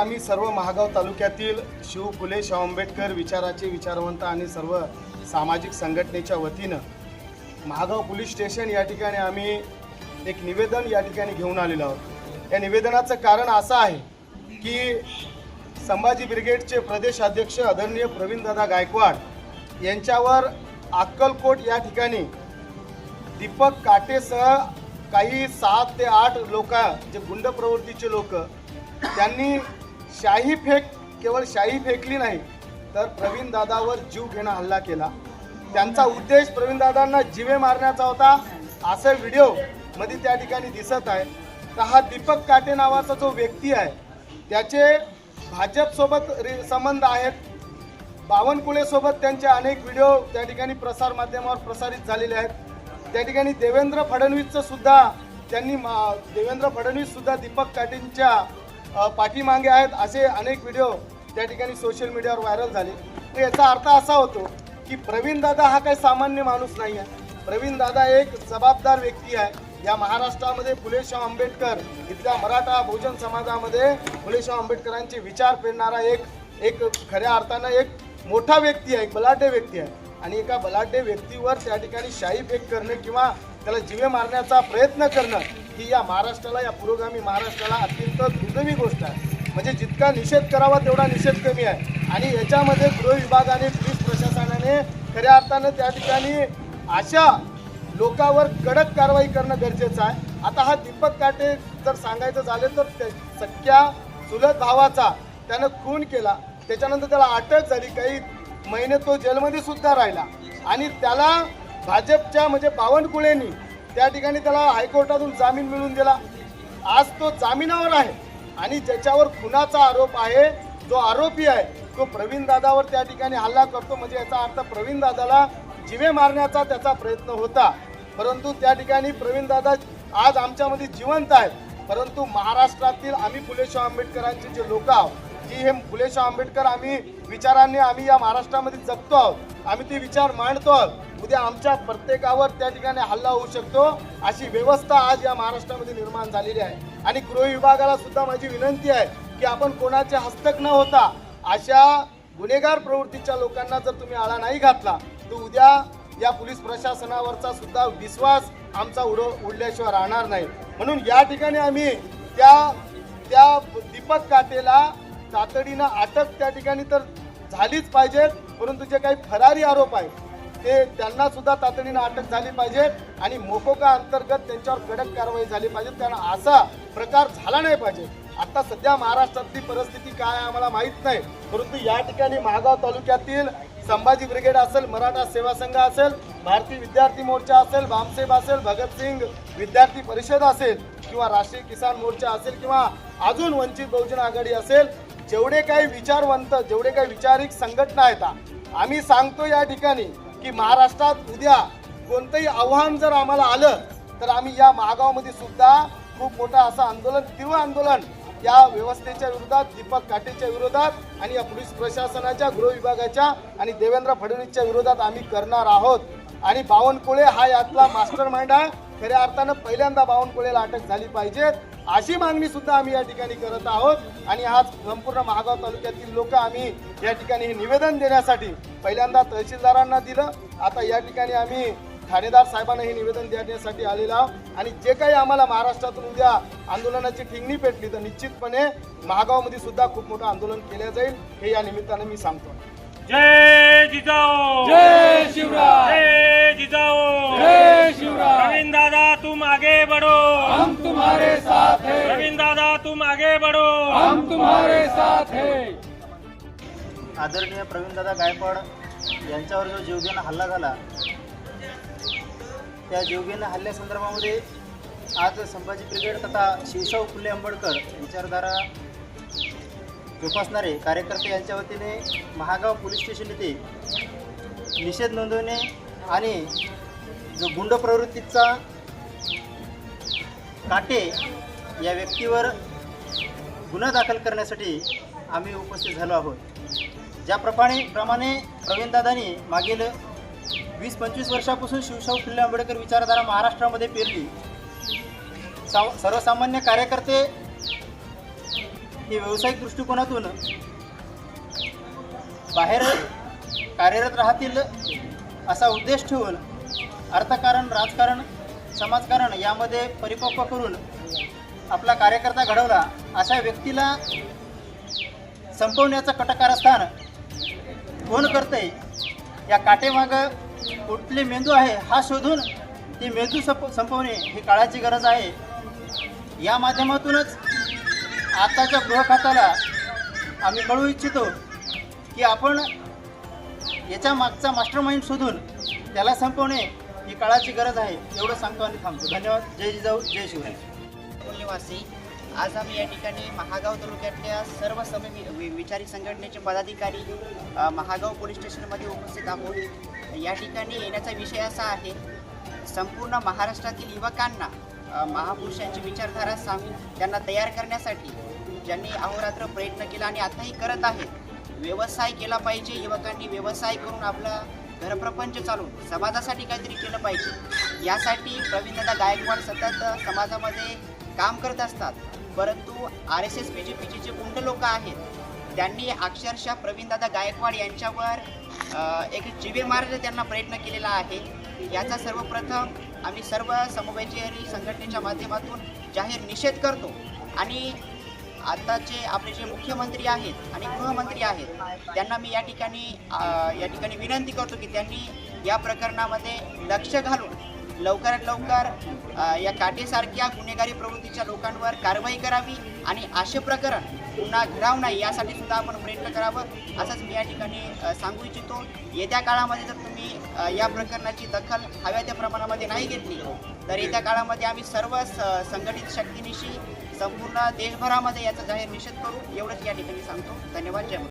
आम्ही सर्व महागाव तालुक्यातील शिव फुले शाहू आंबेडकर विचाराचे विचारवंत आणि सर्व सामाजिक संघटनेच्या वतीनं महागाव पोलीस स्टेशन या ठिकाणी आम्ही एक निवेदन या ठिकाणी घेऊन आलेलो आहोत। या निवेदनाचं कारण असं आहे की संभाजी ब्रिगेडचे प्रदेश अध्यक्ष आदरणीय प्रवीणदादा गायकवाड यांच्यावर अक्कलकोट या ठिकाणी दीपक काटेसह काही 7 ते 8 लोक जे गुंड प्रवृत्तीचे लोक त्यांनी केवळ शाही फेकली नाही तर प्रवीणदादावर जीव घेणं हल्ला केला। त्यांचा उद्देश प्रवीणदादांना जीवे मारण्याचा होता असं व्हिडिओ मध्ये त्या ठिकाणी दिसत आहे। तर हा दीपक काटे नावाचा जो व्यक्ती आहे त्याचे भाजपसोबत संबंध आहेत। बावनकुळेसोबत त्यांचे अनेक व्हिडिओ त्या ठिकाणी प्रसार माध्यमावर प्रसारित झालेले आहेत। त्या ठिकाणी देवेंद्र फडणवीसचं सुद्धा देवेंद्र फडणवीस सुद्धा दीपक काटेंच्या पाठीमागे आहेत असे अनेक व्हिडिओ त्या ठिकाणी सोशल मीडियावर व्हायरल झाले। तर याचा अर्थ असा होतो की प्रवीणदादा हा काही सामान्य माणूस नाही आहे। प्रवीणदादा एक जबाबदार व्यक्ती आहे। या महाराष्ट्रामध्ये फुले शाहू आंबेडकर इथल्या मराठा बहुजन समाजामध्ये फुले शाहू आंबेडकरांचे विचार पेरणारा एक खऱ्या अर्थानं एक मोठा व्यक्ती आहे, एक बलाढ्य व्यक्ती आहे। आणि एका बलाढ्य व्यक्तीवर त्या ठिकाणी शाही फेक करणं किंवा त्याला जीवे मारण्याचा प्रयत्न करणं ही या महाराष्ट्राला, या पुरोगामी महाराष्ट्राला अत्यंत दुर्दैवी गोष्ट आहे। म्हणजे जितका निषेध करावा तेवढा निषेध कमी आहे। आणि याच्यामध्ये गृह विभागाने, पोलीस प्रशासनाने खऱ्या अर्थानं त्या ठिकाणी अशा लोकांवर कडक कारवाई करणं गरजेचं आहे। आता हा दीपक काटे जर सांगायचं झालं तर सख्या चुलत भावाचा त्यानं खून केला, त्याच्यानंतर त्याला अटक झाली, काही महिने तो जेलमध्ये सुद्धा राहिला आणि त्याला भाजपच्या म्हणजे बावनकुळेंनी त्या ठिकाणी त्याला हायकोर्टातून जामीन मिळवून दिला। आज तो जामिनावर आहे आणि ज्याच्यावर खुनाचा आरोप आहे, जो आरोपी आहे तो प्रवीणदादावर त्या ठिकाणी हल्ला करतो। म्हणजे याचा अर्थ प्रवीणदादाला जीवे मारण्याचा त्याचा प्रयत्न होता। परंतु त्या ठिकाणी प्रवीणदादा आज आमच्यामध्ये जिवंत आहेत। परंतु महाराष्ट्रातील आम्ही फुले शाहू आंबेडकरांचे जे लोक आहोत, जी हे फुले शाहू आंबेडकर आम्ही विचारांनी आम्ही या महाराष्ट्रामध्ये जगतो आहोत, आम्ही ते विचार मांडतो आहोत। उद्या आमच्या प्रत्येकावर त्या ठिकाणी हल्ला होऊ शकतो अशी व्यवस्था आज या महाराष्ट्रामध्ये निर्माण झालेली आहे। आणि गृह विभागाला सुद्धा माझी विनंती आहे की आपण कोणाचे हस्तक न होता अशा गुन्हेगार प्रवृत्तीच्या लोकांना जर तुम्ही आळा नाही घातला तर उद्या या पोलीस प्रशासनावरचा सुद्धा विश्वास आमचा उडल्याशिवाय राहणार नाही। म्हणून या ठिकाणी आम्ही त्या दीपक काटेला तातडीनं अटक त्या ठिकाणी तर झालीच पाहिजे, परंतु जे काही फरारी आरोप आहेत ते त्यांना सुद्धा तातडीनं अटक झाली पाहिजे आणि मोकोका अंतर्गत त्यांच्यावर कडक कारवाई झाली पाहिजे। त्यांना असा प्रकार झाला नाही पाहिजे। आता सध्या महाराष्ट्रातली परिस्थिती काय आम्हाला माहीत नाही, परंतु या ठिकाणी महागाव तालुक्यातील संभाजी ब्रिगेड असेल, मराठा सेवा संघ असेल, भारतीय विद्यार्थी मोर्चा असेल, भामसेब असेल, भगतसिंग विद्यार्थी परिषद असेल किंवा राष्ट्रीय किसान मोर्चा असेल किंवा अजून वंचित बहुजन आघाडी असेल, जेवढे काही विचारवंत, जेवढे काही विचारिक संघटना आहेत, आम्ही सांगतो या ठिकाणी की महाराष्ट्रात उद्या कोणतंही आव्हान जर आम्हाला आलं तर आम्ही या महागावमध्ये सुद्धा खूप मोठा असं आंदोलन, तीव्र आंदोलन या व्यवस्थेच्या विरोधात, दीपक काटेच्या विरोधात आणि या पोलीस प्रशासनाच्या, गृह विभागाच्या आणि देवेंद्र फडणवीसच्या विरोधात आम्ही करणार आहोत। आणि बावनकुळे हा यातला मास्टर माइंड आहे। खऱ्या अर्थानं पहिल्यांदा बावनकुळेला अटक झाली पाहिजे अशी मागणी सुद्धा आम्ही या ठिकाणी करत आहोत। आणि आज संपूर्ण महागाव तालुक्यातील लोक आम्ही या ठिकाणी हे निवेदन देण्यासाठी पहिल्यांदा तहसीलदारांना दिलं, आता या ठिकाणी आम्ही ठाणेदार साहेबांना हे निवेदन देण्यासाठी आलेलं आहोत। आणि जे काही आम्हाला महाराष्ट्रातून उद्या आंदोलनाची ठिंगणी पेटली तर निश्चितपणे महागावमध्ये सुद्धा खूप मोठं आंदोलन केलं जाईल, हे या निमित्तानं मी सांगतो। जय जिजाऊ, जय शिवराय, जय जिजाऊ, जय शिवराय। प्रवीण दादा तुम आगे बढ़ो, हम तुम्हारे साथ हैं। प्रवीण दादा तुम आगे बढ़ो, हम तुम्हारे साथ हैं। आदरणीय प्रवीणदादा गायकवाड यांच्यावर जो जीवघेणा हल्ला झाला, त्या जीवघेणा हल्ल्यासंदर्भामध्ये आज संभाजी ब्रिगेड तथा शिवशाहू फुले आंबेडकर यांच्याद्वारा जोपासणारे कार्यकर्ते यांच्या वतीने महागाव पोलीस स्टेशन येथे निषेध नोंदवणे आणि जो गुंड प्रवृत्तीचा काटे या व्यक्तीवर गुन्हा दाखल करण्यासाठी आम्ही उपस्थित झालो आहोत। ज्याप्रमाणे प्रवीणदादांनी मागील 20-25 वर्षापासून शिवशाहू फुले आंबेडकर विचारधारा महाराष्ट्रामध्ये पेरली, सर्वसामान्य कार्यकर्ते हे व्यावसायिक दृष्टिकोनातून बाहेर कार्यरत राहतील असा उद्देश ठेवून अर्थकारण, राजकारण, समाजकारण यामध्ये परिपक्व करून आपला कार्यकर्ता घडवला अशा व्यक्तीला संपवण्याचं कटकारस्थान कोण करतंय, या काटेमागं कुठले मेंदू आहे हा शोधून ते मेंदू संपवणे ही काळाची गरज आहे. या माध्यमातूनच आताच्या गृहखात्याला आम्ही कळवू इच्छितो की आपण याच्या मागचा मास्टरमाइंड शोधून त्याला संपवणे ही काळाची गरज आहे. एवढं सांगतो आणि थांबतो. धन्यवाद. जय जिजाऊ, जय शिवराय. निवासी आज आम्ही या ठिकाणी महागाव तालुक्यातल्या सर्व विचारी संघटनेचे पदाधिकारी महागाव पोलीस स्टेशनमध्ये उपस्थित आहोत. या ठिकाणी येण्याचा विषय असा आहे, संपूर्ण महाराष्ट्रातील युवकांना महापुरुषांची विचारधारा सांगून त्यांना तयार करण्यासाठी ज्यांनी अहोरात्र प्रयत्न केला आणि आताही करत आहेत. व्यवसाय केला पाहिजे, युवकांनी व्यवसाय करून आपला घरप्रपंच चालून समाजासाठी काहीतरी केलं पाहिजे. यासाठी प्रवीणदादा गायकवाड सतत समाजामध्ये काम करत असतात. परंतु RSS BJPचे जे गुंड लोक आहेत त्यांनी अक्षरशः प्रवीणदादा गायकवाड यांच्यावर एक जीवे मारण्याचा त्यांना प्रयत्न केलेला आहे. याचा सर्वप्रथम आम्ही सर्व समविचारी संघटनेच्या माध्यमातून जाहीर निषेध करतो. आणि आताचे आपले जे मुख्यमंत्री आहेत आणि गृहमंत्री आहेत त्यांना मी या ठिकाणी विनंती करतो की त्यांनी या प्रकरणामध्ये लक्ष घालून लवकरात लवकर या काटेसारख्या गुन्हेगारी प्रवृत्तीच्या लोकांवर कारवाई करावी आणि असे प्रकरण पुन्हा घडावू नये यासाठी सुद्धा आपण प्रयत्न करावं असंच मी या ठिकाणी सांगू इच्छितो. येत्या काळामध्ये जर तुम्ही या प्रकरणाची दखल हव्या त्या प्रमाणामध्ये नाही घेतली तर येत्या काळामध्ये आम्ही सर्व संघटित शक्तीनिशी संपूर्ण देशभरामध्ये याचा जाहीर निषेध करू. एवढंच या ठिकाणी सांगतो. धन्यवाद. जय